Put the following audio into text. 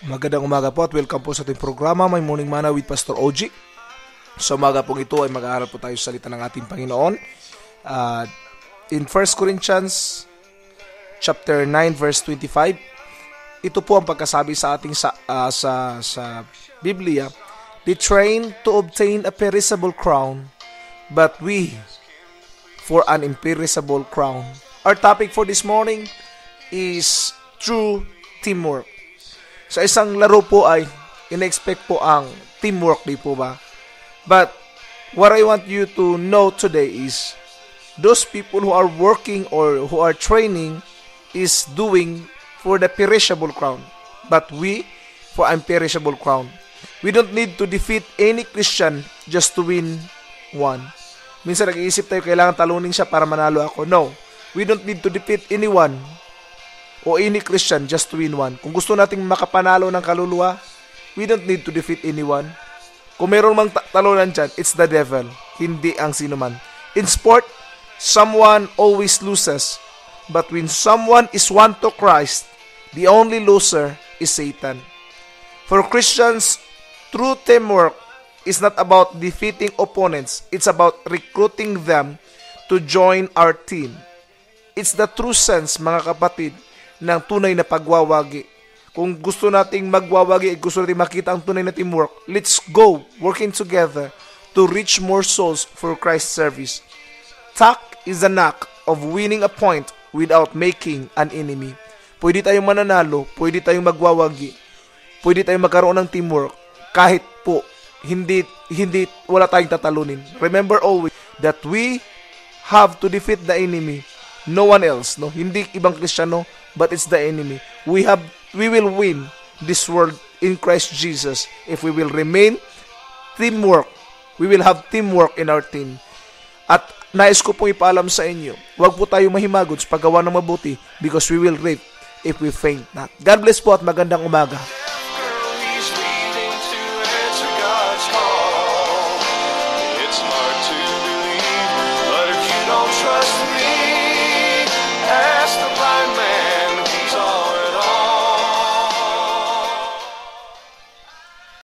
Magandang umaga po at welcome po sa ating programa, My Morning Manna with Pastor OG. Sa umaga pong ito ay mag-aaral po tayo sa salita ng ating Panginoon. In 1 Corinthians chapter 9 verse 25, ito po ang pagkasabi sa ating sa Biblia. They train to obtain a perishable crown, but we for an imperishable crown. Our topic for this morning is true teamwork. Sa isang laro po ay in-expect po ang teamwork, di po ba? But what I want you to know today is those people who are working or who are training is doing for the perishable crown, but we for imperishable crown. We don't need to defeat any Christian just to win one. Minsan nag-iisip tayo, kailangan talunin siya para manalo ako. No, we don't need to defeat anyone o any Christian just to win one. Kung gusto nating makapanalo ng kaluluwa, we don't need to defeat anyone. Kung meron mang talunan dyan, it's the devil, hindi ang sino man. In sport, someone always loses. But when someone is won to Christ, the only loser is Satan. For Christians, true teamwork is not about defeating opponents. It's about recruiting them to join our team. It's the true sense, mga kapatid, ng tunay na pagwawagi. Kung gusto nating magwawagi, gusto nating makita ang tunay na teamwork, let's go working together to reach more souls for Christ's service. Tact is the knack of winning a point without making an enemy. Pwede tayong mananalo, pwede tayong magwawagi, pwede tayong magkaroon ng teamwork, kahit po wala tayong tatalunin. Remember always that we have to defeat the enemy. No one else, no? Hindi ibang Kristiyano, but it's the enemy. We will win this world in Christ Jesus if we will remain teamwork. We will have teamwork in our team. At nais ko pong ipaalam sa inyo, huwag po tayo mahimagod sa paggawa ng mabuti because we will reap if we faint not. God bless po at magandang umaga.